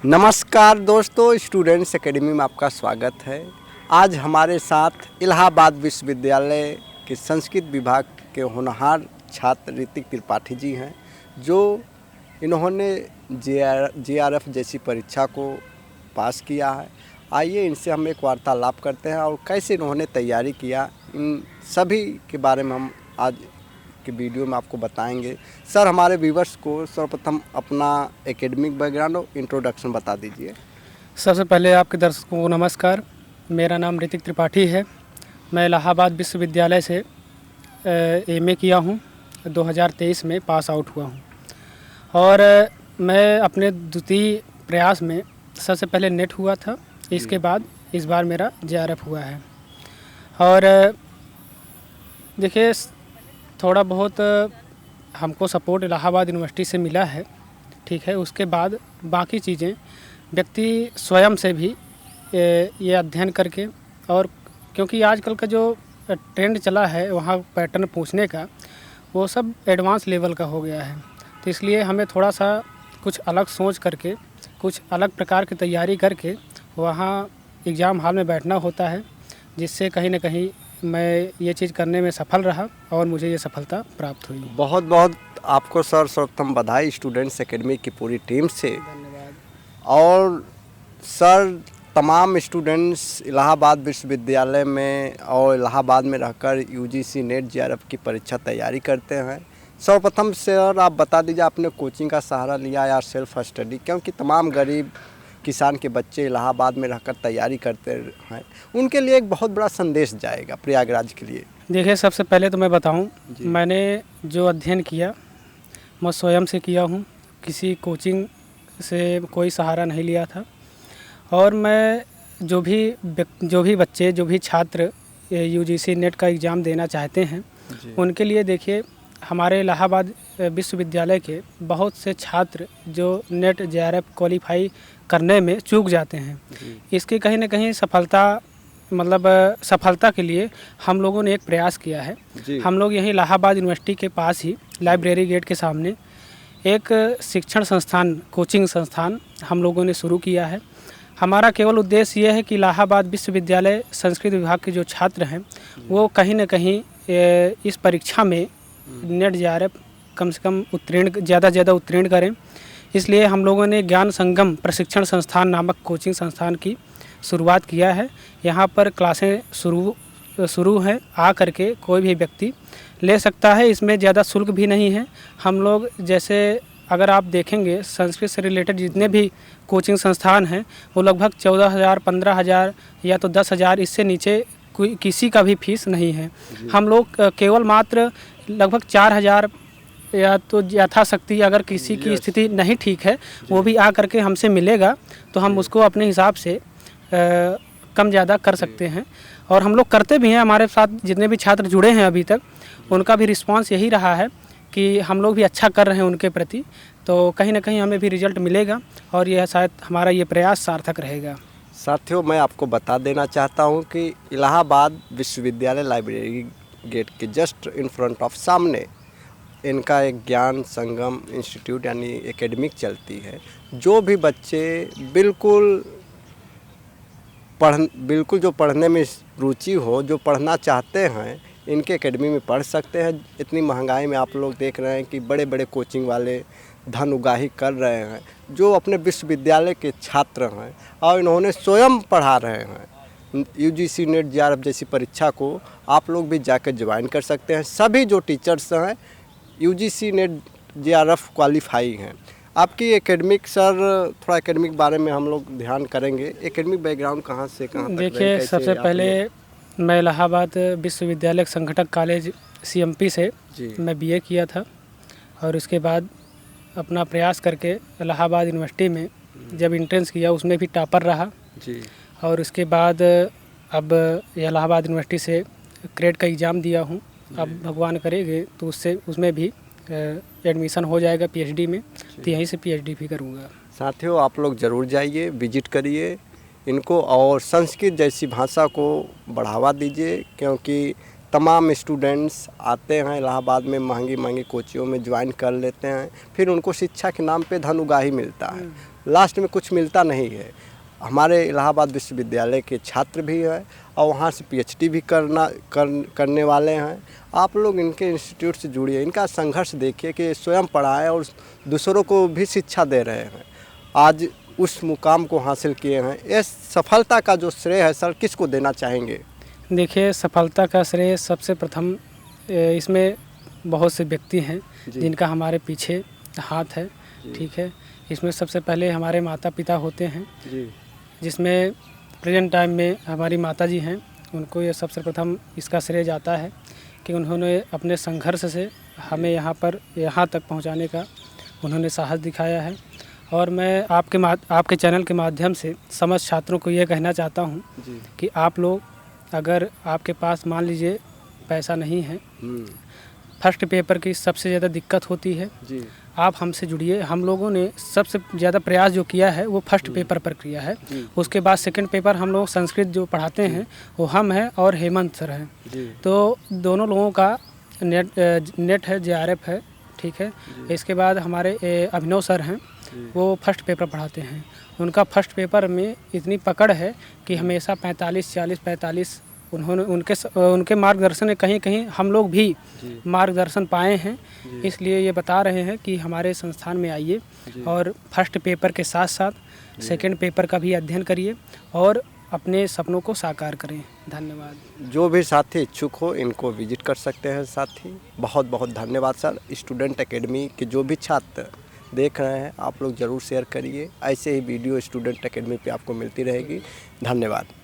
नमस्कार दोस्तों, students academy में आपका स्वागत है। आज हमारे साथ इलाहाबाद विश्वविद्यालय के संस्कृत विभाग के होनहार छात्र ऋतिक त्रिपाठी जी हैं, जो इन्होंने जेआरएफ जैसी परीक्षा को पास किया है। आइए इनसे हम एक वार्तालाप करते हैं और कैसे इन्होंने तैयारी किया, इन सभी के बारे में हम आज के वीडियो में आपको बताएंगे। सर, हमारे व्यूवर्स को सर्वप्रथम अपना एकेडमिक बैकग्राउंड और इंट्रोडक्शन बता दीजिए। सबसे पहले आपके दर्शकों को नमस्कार। मेरा नाम ऋतिक त्रिपाठी है। मैं इलाहाबाद विश्वविद्यालय से एमए किया हूँ। 2023 में पास आउट हुआ हूँ और मैं अपने द्वितीय प्रयास में सबसे पहले नेट हुआ था, इसके बाद इस बार मेरा जेआरएफ हुआ है। और देखिए, थोड़ा बहुत हमको सपोर्ट इलाहाबाद यूनिवर्सिटी से मिला है, ठीक है। उसके बाद बाकी चीज़ें व्यक्ति स्वयं से भी ये अध्ययन करके, और क्योंकि आजकल का जो ट्रेंड चला है वहाँ पैटर्न पूछने का, वो सब एडवांस लेवल का हो गया है। तो इसलिए हमें थोड़ा सा कुछ अलग सोच करके, कुछ अलग प्रकार की तैयारी करके वहाँ एग्ज़ाम हॉल में बैठना होता है, जिससे कहीं ना कहीं मैं ये चीज़ करने में सफल रहा और मुझे ये सफलता प्राप्त हुई। बहुत बहुत आपको सर सर्वप्रथम बधाई स्टूडेंट्स एकेडमी की पूरी टीम से। धन्यवाद। और सर, तमाम स्टूडेंट्स इलाहाबाद विश्वविद्यालय में और इलाहाबाद में रहकर यूजीसी नेट जेआरएफ की परीक्षा तैयारी करते हैं। सर्वप्रथम सर आप बता दीजिए, आपने कोचिंग का सहारा लिया या सेल्फ स्टडी? क्योंकि तमाम गरीब किसान के बच्चे इलाहाबाद में रहकर तैयारी करते हैं, उनके लिए एक बहुत बड़ा संदेश जाएगा प्रयागराज के लिए। देखिए, सबसे पहले तो मैं बताऊं, मैंने जो अध्ययन किया मैं स्वयं से किया हूं, किसी कोचिंग से कोई सहारा नहीं लिया था। और मैं जो भी बच्चे, जो भी छात्र यूजीसी नेट का एग्ज़ाम देना चाहते हैं, उनके लिए देखिए, हमारे इलाहाबाद विश्वविद्यालय के बहुत से छात्र जो नेट जेआरएफ क्वालिफाई करने में चूक जाते हैं। इसकी कहीं ना कहीं सफलता के लिए हम लोगों ने एक प्रयास किया है। हम लोग यहीं इलाहाबाद यूनिवर्सिटी के पास ही लाइब्रेरी गेट के सामने एक शिक्षण संस्थान, कोचिंग संस्थान हम लोगों ने शुरू किया है। हमारा केवल उद्देश्य ये है कि इलाहाबाद विश्वविद्यालय संस्कृत विभाग के जो छात्र हैं वो कहीं ना कहीं इस परीक्षा में नेट जेआरएफ कम से कम ज़्यादा से ज़्यादा उत्तीर्ण करें। इसलिए हम लोगों ने ज्ञान संगम प्रशिक्षण संस्थान नामक कोचिंग संस्थान की शुरुआत किया है। यहाँ पर क्लासें शुरू हैं, आ करके कोई भी व्यक्ति ले सकता है। इसमें ज़्यादा शुल्क भी नहीं है। हम लोग जैसे, अगर आप देखेंगे, संस्कृत से रिलेटेड जितने भी कोचिंग संस्थान हैं वो लगभग 14,000, 15,000 या तो 10,000, इससे नीचे कोई किसी का भी फीस नहीं है। हम लोग केवल मात्र लगभग 4,000 या तो यथाशक्ति, अगर किसी की स्थिति नहीं ठीक है वो भी आ करके हमसे मिलेगा तो हम उसको अपने हिसाब से कम ज़्यादा कर सकते हैं। और हम लोग करते भी हैं। हमारे साथ जितने भी छात्र जुड़े हैं अभी तक, उनका भी रिस्पांस यही रहा है कि हम लोग भी अच्छा कर रहे हैं उनके प्रति, तो कहीं ना कहीं हमें भी रिजल्ट मिलेगा और यह शायद हमारा ये प्रयास सार्थक रहेगा। साथियों, मैं आपको बता देना चाहता हूं कि इलाहाबाद विश्वविद्यालय लाइब्रेरी गेट के जस्ट इन फ्रंट ऑफ सामने इनका एक ज्ञान संगम इंस्टीट्यूट यानी एकेडमिक चलती है। जो भी बच्चे बिल्कुल जो पढ़ने में रुचि हो, जो पढ़ना चाहते हैं, इनके एकेडमी में पढ़ सकते हैं। इतनी महंगाई में आप लोग देख रहे हैं कि बड़े बड़े कोचिंग वाले धन उगाही कर रहे हैं, जो अपने विश्वविद्यालय के छात्र हैं और इन्होंने स्वयं पढ़ा रहे हैं। यूजीसी नेट जेआरएफ जैसी परीक्षा को आप लोग भी जाकर ज्वाइन कर सकते हैं। सभी जो टीचर्स हैं यूजीसी नेट जेआरएफ क्वालिफाई हैं। आपकी एकेडमिक, सर थोड़ा एकेडमिक बारे में हम लोग ध्यान करेंगे। एकेडमिक बैकग्राउंड कहाँ से कहाँ तक? देखिए, सबसे पहले मैं इलाहाबाद विश्वविद्यालय संघटक कॉलेज सीएमपी से मैं बीए किया था और उसके बाद अपना प्रयास करके इलाहाबाद यूनिवर्सिटी में जब एंट्रेंस किया उसमें भी टॉपर रहा जी। और उसके बाद अब इलाहाबाद यूनिवर्सिटी से क्रेड का एग्ज़ाम दिया हूँ। अब भगवान करेंगे तो उसमें भी एडमिशन हो जाएगा पीएचडी में, तो यहीं से पीएचडी भी करूँगा। साथियों, आप लोग ज़रूर जाइए, विजिट करिए इनको और संस्कृत जैसी भाषा को बढ़ावा दीजिए, क्योंकि तमाम स्टूडेंट्स आते हैं इलाहाबाद में, महंगी महंगी कोचियों में ज्वाइन कर लेते हैं, फिर उनको शिक्षा के नाम पे धन उगाही मिलता है। लास्ट में कुछ मिलता नहीं है। हमारे इलाहाबाद विश्वविद्यालय के छात्र भी हैं और वहाँ से पीएचडी भी करने वाले हैं। आप लोग इनके इंस्टीट्यूट से जुड़िए, इनका संघर्ष देखिए कि स्वयं पढ़ाएं और दूसरों को भी शिक्षा दे रहे हैं। आज उस मुकाम को हासिल किए हैं। इस सफलता का जो श्रेय है सर, किसको देना चाहेंगे? देखिए, सफलता का श्रेय सबसे प्रथम इसमें बहुत से व्यक्ति हैं जिनका हमारे पीछे हाथ है। ठीक है, इसमें सबसे पहले हमारे माता पिता होते हैं जी, जिसमें प्रेजेंट टाइम में हमारी माता जी हैं। उनको ये सबसे प्रथम इसका श्रेय जाता है कि उन्होंने अपने संघर्ष से हमें यहाँ तक पहुँचाने का उन्होंने साहस दिखाया है। और मैं आपके चैनल के माध्यम से समस्त छात्रों को ये कहना चाहता हूँ कि आप लोग, अगर आपके पास मान लीजिए पैसा नहीं है, फर्स्ट पेपर की सबसे ज़्यादा दिक्कत होती है जी, आप हमसे जुड़िए। हम लोगों ने सबसे ज़्यादा प्रयास जो किया है वो फर्स्ट पेपर पर किया है। उसके बाद सेकंड पेपर हम लोग संस्कृत जो पढ़ाते हैं वो हम हैं और हेमंत सर हैं। तो दोनों लोगों का नेट है, JRF है। ठीक है, इसके बाद हमारे अभिनव सर हैं, वो फर्स्ट पेपर पढ़ाते हैं। उनका फर्स्ट पेपर में इतनी पकड़ है कि हमेशा 45 उनके मार्गदर्शन में कहीं कहीं हम लोग भी मार्गदर्शन पाए हैं। इसलिए ये बता रहे हैं कि हमारे संस्थान में आइए और फर्स्ट पेपर के साथ साथ सेकंड पेपर का भी अध्ययन करिए और अपने सपनों को साकार करें। धन्यवाद। जो भी साथी इच्छुक हो इनको विजिट कर सकते हैं साथी। बहुत बहुत धन्यवाद सर। स्टूडेंट एकेडमी के जो भी छात्र देख रहे हैं आप लोग ज़रूर शेयर करिए। ऐसे ही वीडियो स्टूडेंट एकेडमी पे आपको मिलती रहेगी। धन्यवाद।